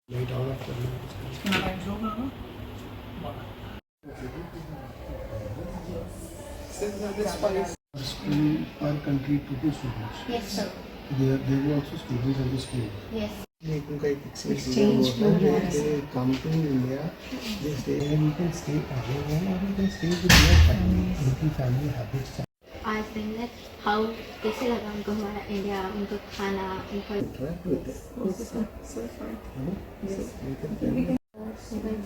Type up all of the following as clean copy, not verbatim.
Light on off करना है कुछ करना टाइम शो करो है। School per country total students. Yes, sir. There were also students in the school. Yes. एक उनका एक Exchange program. they come to India, they stay and you can stay alone or you can stay with your family. उनकी family habits. I think that how कैसे लगा उनको हमारा India, उनको खाना, उनको Interact with them. So fun. Yes. You can tell me.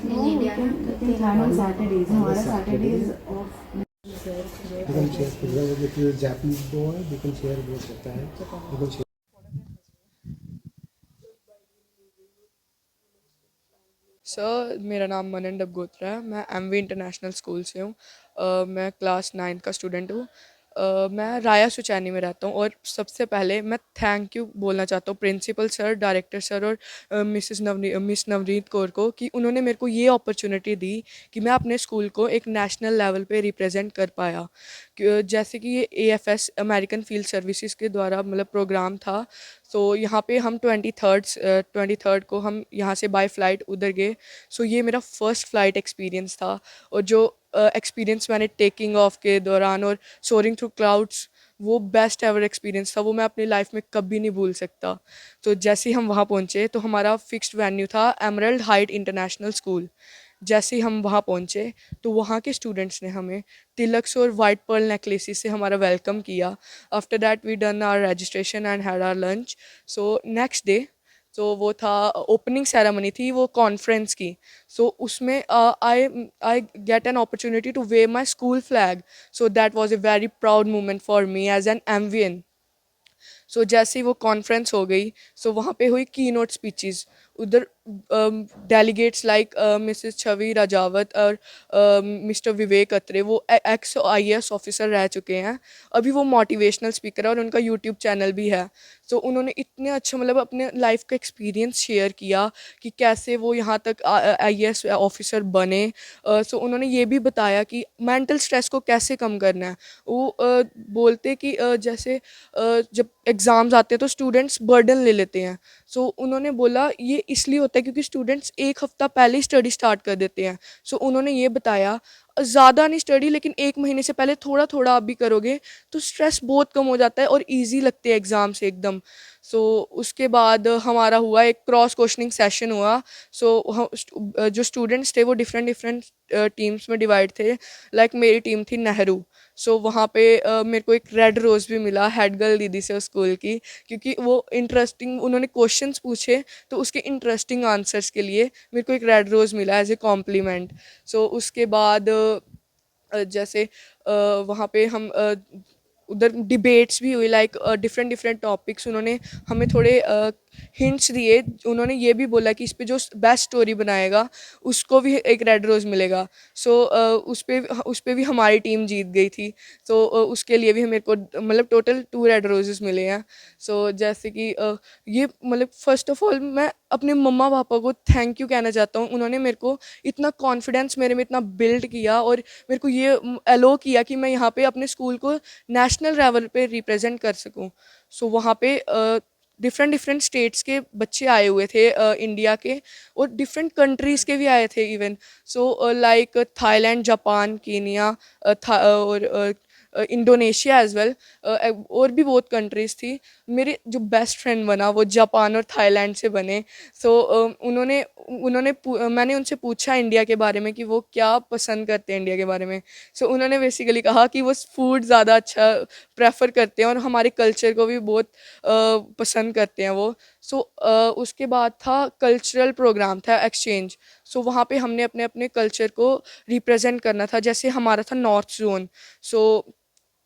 in India ना We can plan on Saturdays. हमारा Saturdays off. You can share program with your Japanese boy. You can share बोल सकता है. You can share. Sir मेरा नाम मनन डबगोत्रा है। मैं MV international school से हूँ। मैं क्लास 9 का स्टूडेंट हूँ। मैं राया सुचैनी में रहता हूँ और सबसे पहले मैं थैंक यू बोलना चाहता हूँ प्रिंसिपल सर, डायरेक्टर सर और मिस नवनीत कौर को कि उन्होंने मेरे को ये अपॉर्चुनिटी दी कि मैं अपने स्कूल को एक नेशनल लेवल पे रिप्रेजेंट कर पाया। जैसे कि ये AFS अमेरिकन फील्ड सर्विसेज के द्वारा मतलब प्रोग्राम था। सो यहाँ पे हम 23rd को हम यहाँ से बाय फ्लाइट उधर गए। सो ये मेरा फर्स्ट फ्लाइट एक्सपीरियंस था और जो एक्सपीरियंस मैंने टेकिंग ऑफ के दौरान और सोरिंग थ्रू क्लाउड्स, वो बेस्ट एवर एक्सपीरियंस था। वो मैं अपनी लाइफ में कभी नहीं भूल सकता। तो जैसे ही हम वहाँ पहुँचे तो हमारा फिक्स्ड वेन्यू था एमरल्ड हाइट इंटरनेशनल स्कूल। जैसे ही हम वहाँ पहुँचे तो वहाँ के स्टूडेंट्स ने हमें तिलक्स और वाइट पर्ल नेकलेसेस से हमारा वेलकम किया। After that we done our registration and had our lunch. So next day तो वो था ओपनिंग सेरेमनी थी वो कॉन्फ्रेंस की। सो उसमें I get an opportunity to wave my school flag. So that was a very proud moment for me as an MVN। So जैसे ही वो कॉन्फ्रेंस हो गई सो वहाँ पे हुई की नोट स्पीचेस। उधर डेलीगेट्स लाइक मिसेस छवि राजावत और मिस्टर विवेक अत्रे, वो एक्स IAS ऑफिसर रह चुके हैं। अभी वो मोटिवेशनल स्पीकर है और उनका यूट्यूब चैनल भी है। सो उन्होंने इतने अच्छा मतलब अपने लाइफ का एक्सपीरियंस शेयर किया कि कैसे वो यहाँ तक IAS ऑफिसर बने। सो उन्होंने ये भी बताया कि मेंटल स्ट्रेस को कैसे कम करना है। वो बोलते कि जैसे जब एग्ज़ाम्स आते हैं तो स्टूडेंट्स बर्डन ले लेते हैं। सो उन्होंने बोला ये इसलिए होता है क्योंकि स्टूडेंट्स एक हफ़्ता पहले ही स्टडी स्टार्ट कर देते हैं। सो उन्होंने ये बताया ज़्यादा नहीं स्टडी लेकिन 1 महीने से पहले थोड़ा थोड़ा आप भी करोगे तो स्ट्रेस बहुत कम हो जाता है और ईजी लगते हैं एग्ज़ाम से एकदम। सो उसके बाद हमारा हुआ एक क्रॉस क्वेश्चनिंग सेशन हुआ। सो जो स्टूडेंट्स थे वो डिफरेंट डिफरेंट टीम्स में डिवाइड थे। लाइक मेरी टीम थी नेहरू। सो वहाँ पे मेरे को एक रेड रोज़ भी मिला हेड गर्ल दीदी से उस स्कूल की, क्योंकि वो इंटरेस्टिंग उन्होंने क्वेश्चंस पूछे तो उसके इंटरेस्टिंग आंसर्स के लिए मेरे को एक रेड रोज़ मिला एज ए कॉम्प्लीमेंट। सो उसके बाद जैसे वहाँ पे हम उधर डिबेट्स भी हुई लाइक डिफरेंट डिफरेंट टॉपिक्स। उन्होंने हमें थोड़े हिंट्स दिए। उन्होंने ये भी बोला कि इस पे जो बेस्ट स्टोरी बनाएगा उसको भी एक रेड रोज़ मिलेगा। सो उस पे भी हमारी टीम जीत गई थी। तो उसके लिए भी मेरे को मतलब टोटल 2 रेड रोजेस मिले हैं। सो जैसे कि ये मतलब फ़र्स्ट ऑफ ऑल मैं अपने मम्मा पापा को थैंक यू कहना चाहता हूँ। उन्होंने मेरे को इतना कॉन्फिडेंस मेरे में इतना बिल्ड किया और मेरे को ये अलो किया कि मैं यहाँ पे अपने स्कूल को नेशनल लेवल पे रिप्रेजेंट कर सकूँ। सो वहाँ पे डिफरेंट डिफरेंट स्टेट्स के बच्चे आए हुए थे इंडिया के, और डिफरेंट कंट्रीज़ के भी आए थे even. So like Thailand, Japan, Kenya और इंडोनेशिया एज वेल, और भी बहुत कंट्रीज़ थी। मेरे जो बेस्ट फ्रेंड बना वो जापान और थाईलैंड से बने। सो उन्होंने उन्होंने मैंने उनसे पूछा इंडिया के बारे में कि वो क्या पसंद करते हैं इंडिया के बारे में। सो उन्होंने बेसिकली कहा कि वो फूड ज़्यादा अच्छा प्रेफर करते हैं और हमारे कल्चर को भी बहुत पसंद करते हैं वो। सो उसके बाद था कल्चरल प्रोग्राम था एक्सचेंज। सो वहाँ पे हमने अपने अपने कल्चर को रिप्रेजेंट करना था। जैसे हमारा था north zone. So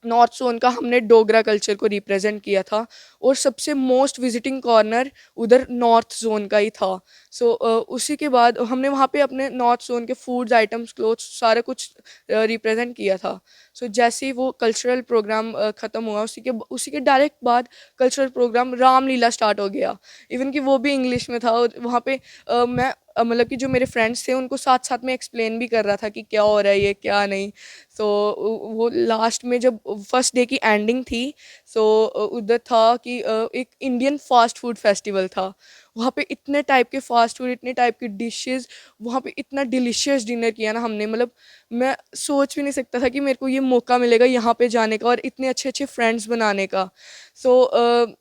north zone का हमने डोगरा कल्चर को रिप्रेजेंट किया था और सबसे मोस्ट विजिटिंग कॉर्नर उधर नॉर्थ जोन का ही था। सो उसी के बाद हमने वहाँ पे अपने नॉर्थ जोन के फूड्स आइटम्स क्लोथ्स सारा कुछ रिप्रेजेंट किया था। सो जैसे ही वो कल्चरल प्रोग्राम ख़त्म हुआ उसी के डायरेक्ट बाद कल्चरल प्रोग्राम रामलीला स्टार्ट हो गया। इवन कि वो भी इंग्लिश में था और वहाँ पे मैं मतलब कि जो मेरे फ्रेंड्स थे उनको साथ साथ में एक्सप्लेन भी कर रहा था कि क्या हो रहा है ये क्या नहीं। सो वो लास्ट में जब फर्स्ट डे की एंडिंग थी, सो उधर था कि एक इंडियन फास्ट फूड फेस्टिवल था। वहाँ पे इतने टाइप के फास्ट फूड, इतने टाइप की डिशेस, वहाँ पे इतना डिलीशियस डिनर किया ना हमने, मतलब मैं सोच भी नहीं सकता था कि मेरे को ये मौका मिलेगा यहाँ पे जाने का और इतने अच्छे अच्छे फ्रेंड्स बनाने का। सो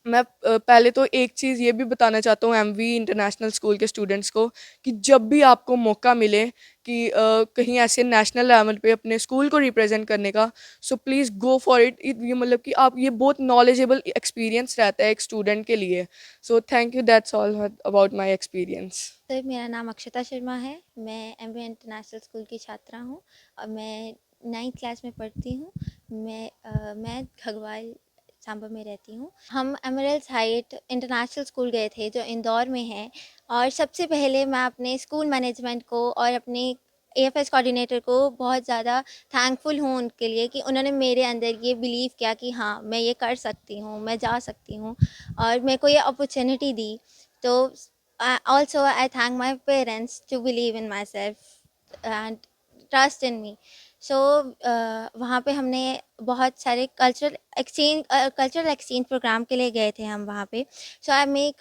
मैं पहले तो एक चीज़ ये भी बताना चाहता हूँ एमवी इंटरनेशनल स्कूल के स्टूडेंट्स को कि जब भी आपको मौका मिले कि कहीं ऐसे नेशनल लेवल पे अपने स्कूल को रिप्रेजेंट करने का, so please go for it. ये मतलब कि आप, ये बहुत नॉलेजेबल एक्सपीरियंस रहता है एक स्टूडेंट के लिए। So thank you, that's all about my experience. Sir, मेरा नाम अक्षता शर्मा है। मैं एमबी इंटरनेशनल स्कूल की छात्रा हूँ और मैं 9th क्लास में पढ़ती हूँ। मैं घगवाल सांबा में रहती हूँ। हम एमरल्ड्स हाइट इंटरनेशनल स्कूल गए थे जो इंदौर में है। और सबसे पहले मैं अपने स्कूल मैनेजमेंट को और अपने एएफएस कोऑर्डिनेटर को बहुत ज़्यादा थैंकफुल हूँ उनके लिए कि उन्होंने मेरे अंदर ये बिलीव किया कि हाँ, मैं ये कर सकती हूँ, मैं जा सकती हूँ और मेरे को ये अपॉर्चुनिटी दी। तो also I thank my parents to believe in myself and trust in me. So वहाँ पे हमने बहुत सारे कल्चरल एक्सचेंज प्रोग्राम के लिए गए थे हम वहाँ पे. So I make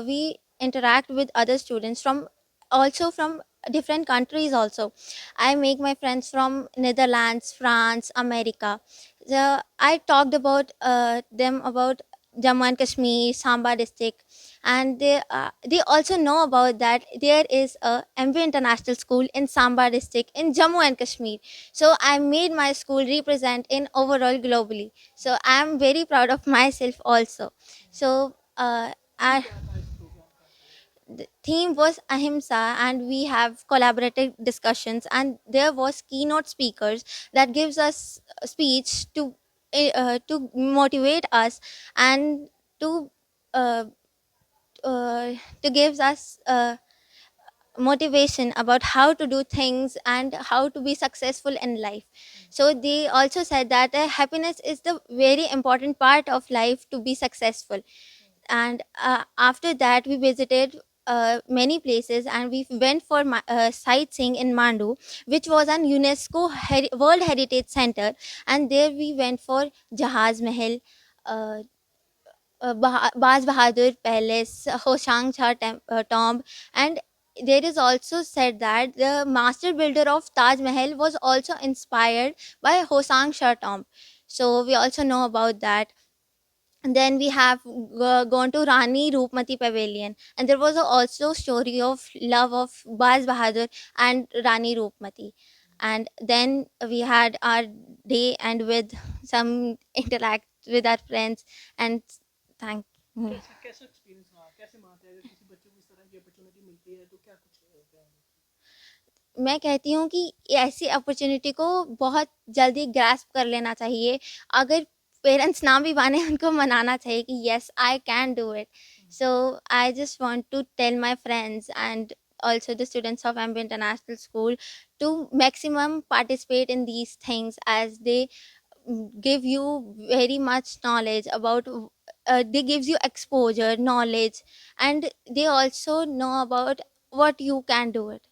we interact with other students from also from different countries also. I make my friends from Netherlands, France, America. I talked about them about Jammu and Kashmir, Samba district, and they also know about that there is a MV International School in Samba district in Jammu and Kashmir. So I made my school represent in overall globally. So I am very proud of myself also. So I the theme was ahimsa, and we have collaborative discussions, and there was keynote speakers that gives us a speech to motivate us and to uh, to gives us motivation about how to do things and how to be successful in life. So they also said that happiness is the very important part of life to be successful. And after that we visited many places, and we went for sightseeing in Mandu, which was an UNESCO World Heritage Center. And there we went for Jahaz Mahal, uh, Baz Bahadur Palace, Hoshang Shah tomb. And there is also said that the master builder of Taj Mahal was also inspired by Hoshang Shah tomb. So we also know about that. And then we have gone to Rani Roopmati Pavilion, and there was also story of love of Baz Bahadur and Rani Roopmati. And then we had our day and with some interact with our friends and thank. कैसा experience रहा, कैसे मानते हैं अगर किसी बच्चे को इस तरह की अपॉर्चुनिटी मिलती है तो क्या कुछ होता है? मैं कहती हूँ कि ऐसी अपॉर्चुनिटी को बहुत जल्दी ग्रास्प कर लेना चाहिए। अगर पेरेंट्स ना भी माने उनको मनाना चाहिए कि yes I can do it. So I just want to tell my friends and also the students of MB International School to maximum participate in these things, as they give you very much knowledge about they gives you exposure, knowledge, and they also know about what you can do it.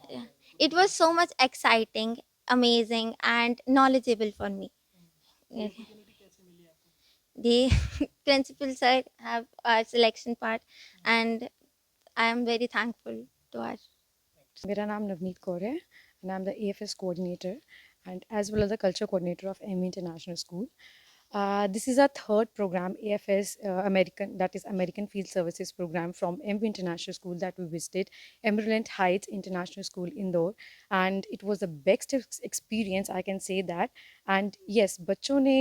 Yeah. It was so much exciting, amazing, and knowledgeable for me. Yeah. The principal sir have our selection part, and I am very thankful to our. मेरा नाम नवनीत कौर है and I'm the AFS coordinator and as well as the culture coordinator of ME International School. This is our third program, AFS American, that is American Field Services program from ME International School that we visited, Emerald Heights International School, Indore, and it was the best experience, I can say that. And yes, बच्चों ने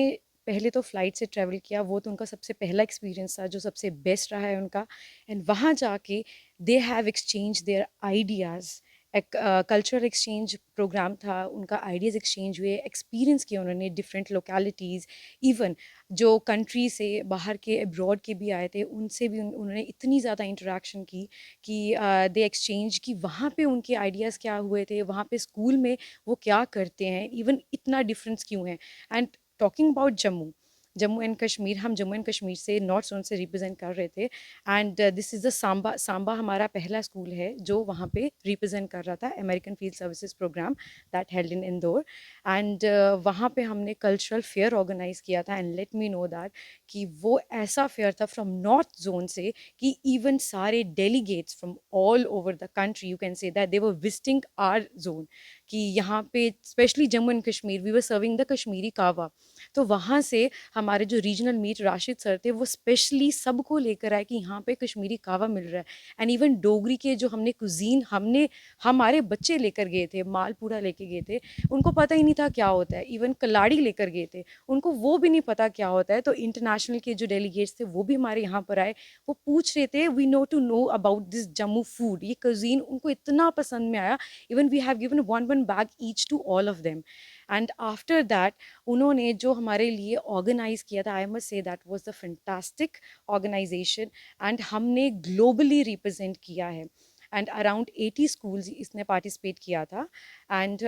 पहले तो flight से travel किया, वो तो उनका सबसे पहला एक्सपीरियंस था जो सबसे बेस्ट रहा है उनका. एंड वहाँ जाके they have exchange there ideas. एक कल्चरल एक्सचेंज प्रोग्राम था, उनका आइडियाज़ एक्सचेंज हुए, एक्सपीरियंस किया उन्होंने डिफरेंट लोकेलिटीज़, इवन जो कंट्री से बाहर के अब्रॉड के भी आए थे उनसे भी उन्होंने इतनी ज़्यादा इंटरेक्शन की कि दे एक्सचेंज कि वहाँ पे उनके आइडियाज़ क्या हुए थे, वहाँ पे स्कूल में वो क्या करते हैं, इवन इतना डिफरेंस क्यों है. And talking about Jammu, Jammu and Kashmir, हम जम्मू एंड कश्मीर से नॉर्थ जोन से रिप्रेजेंट कर रहे थे। And this is the Samba हमारा पहला स्कूल है जो वहाँ पे रिप्रेजेंट कर रहा था American field services program that held in Indore. And वहाँ पे हमने कल्चरल फेयर ऑर्गेनाइज किया था। And let me know that कि वो ऐसा फेयर था फ्रॉम नॉर्थ जोन से कि इवन सारे delegates from all over the country, you can say that they were visiting our zone, कि यहाँ पे specially Jammu and Kashmir we were serving the Kashmiri kahwa. तो वहाँ से हमारे जो रीजनल मीट राशिद सर थे वो स्पेशली सबको लेकर आए कि यहाँ पे कश्मीरी कावा मिल रहा है। एंड इवन डोगरी के जो हमने कुजीन हमारे बच्चे लेकर गए थे, मालपूड़ा लेके गए थे, उनको पता ही नहीं था क्या होता है। इवन कलाड़ी लेकर गए थे, उनको वो भी नहीं पता क्या होता है। तो इंटरनेशनल के जो डेलीगेट्स थे वो भी हमारे यहाँ पर आए, वो पूछ रहे थे we know about this Jammu food, ये कुजीन उनको इतना पसंद में आया। Even we have given one bag each to all of them. And after that उन्होंने जो हमारे लिए ऑर्गेनाइज किया था, I must say that was the fantastic organisation. And हमने ग्लोबली रिप्रेजेंट किया है एंड अराउंड 80 स्कूल्स इसने पार्टिसिपेट किया था। एंड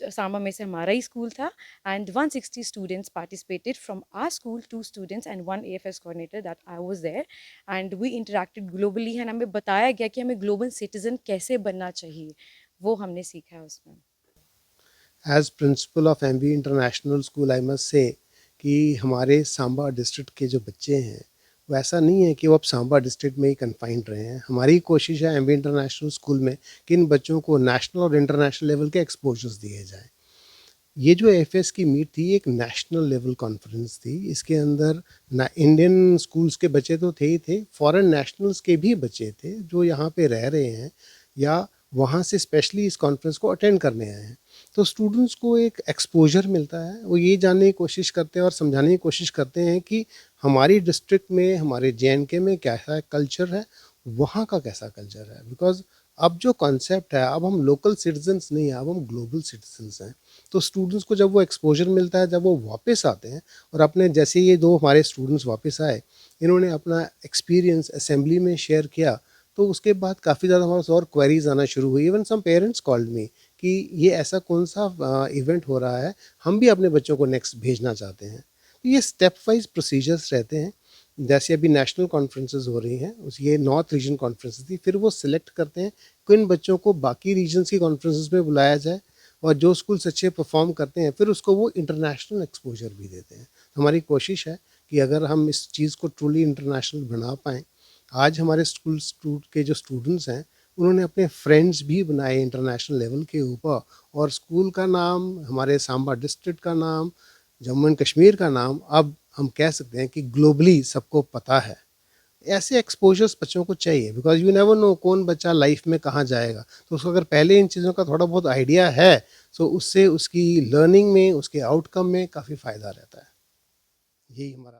सांबा में से हमारा ही स्कूल था। And 160 students participated from our school, 2 students and 1 AFS coordinator that I was there. And we interacted globally and हमें बताया गया कि हमें ग्लोबल सिटीजन कैसे बनना चाहिए, वो हमने सीखा है उसमें। As principal of MV international school I must say कि हमारे सांबा डिस्ट्रिक्ट के जो बच्चे हैं वो ऐसा नहीं है कि वो अब सांबा डिस्ट्रिक्ट में ही कन्फाइंड रहे हैं। हमारी कोशिश है MV इंटरनेशनल स्कूल में कि इन बच्चों को नेशनल और इंटरनेशनल लेवल के एक्सपोजर्स दिए जाएं। ये जो AFS की मीट थी एक नेशनल लेवल कॉन्फ्रेंस थी। इसके अंदर ना इंडियन स्कूल्स के बच्चे तो थे ही थे, फॉरेन नेशनल्स के भी बच्चे थे जो यहाँ पे रह रहे हैं या वहाँ से स्पेशली इस कॉन्फ्रेंस को अटेंड करने आए हैं। तो स्टूडेंट्स को एक एक्सपोजर मिलता है, वो ये जानने की कोशिश करते हैं और समझाने की कोशिश करते हैं कि हमारी डिस्ट्रिक्ट में, हमारे JNK में कैसा कल्चर है, वहाँ का कैसा कल्चर है। बिकॉज अब जो कॉन्सेप्ट है, अब हम लोकल सिटीजन्स नहीं हैं, अब हम ग्लोबल सिटीजन्स हैं। तो स्टूडेंट्स को जब वो एक्सपोजर मिलता है, जब वो वापस आते हैं और अपने जैसे ये 2 हमारे स्टूडेंट्स वापस आए, इन्होंने अपना एक्सपीरियंस असेंबली में शेयर किया, तो उसके बाद काफ़ी ज़्यादा हमारे पास और क्वेरीज आना शुरू हुई। Even some parents called me कि ये ऐसा कौन सा इवेंट हो रहा है, हम भी अपने बच्चों को नेक्स्ट भेजना चाहते हैं। तो ये स्टेप वाइज प्रोसीजर्स रहते हैं। जैसे अभी नेशनल कॉन्फ्रेंसेस हो रही हैं, उस ये नॉर्थ रीजन कॉन्फ्रेंस थी, फिर वो सिलेक्ट करते हैं किन बच्चों को बाकी रीजन्स की कॉन्फ्रेंसेस में बुलाया जाए, और जो स्कूल्स अच्छे परफॉर्म करते हैं फिर उसको वो इंटरनेशनल एक्सपोजर भी देते हैं। हमारी कोशिश है कि अगर हम इस चीज़ को ट्रूली इंटरनेशनल बना पाएँ। आज हमारे स्कूल के जो स्टूडेंट्स हैं उन्होंने अपने फ्रेंड्स भी बनाए इंटरनेशनल लेवल के ऊपर, और स्कूल का नाम, हमारे सांबा डिस्ट्रिक्ट का नाम, जम्मू एंड कश्मीर का नाम अब हम कह सकते हैं कि ग्लोबली सबको पता है। ऐसे एक्सपोजर्स बच्चों को चाहिए, बिकॉज यू नेवर नो कौन बच्चा लाइफ में कहाँ जाएगा। तो उसको अगर पहले इन चीज़ों का थोड़ा बहुत आइडिया है तो उससे उसकी लर्निंग में, उसके आउटकम में काफ़ी फ़ायदा रहता है। यही हमारा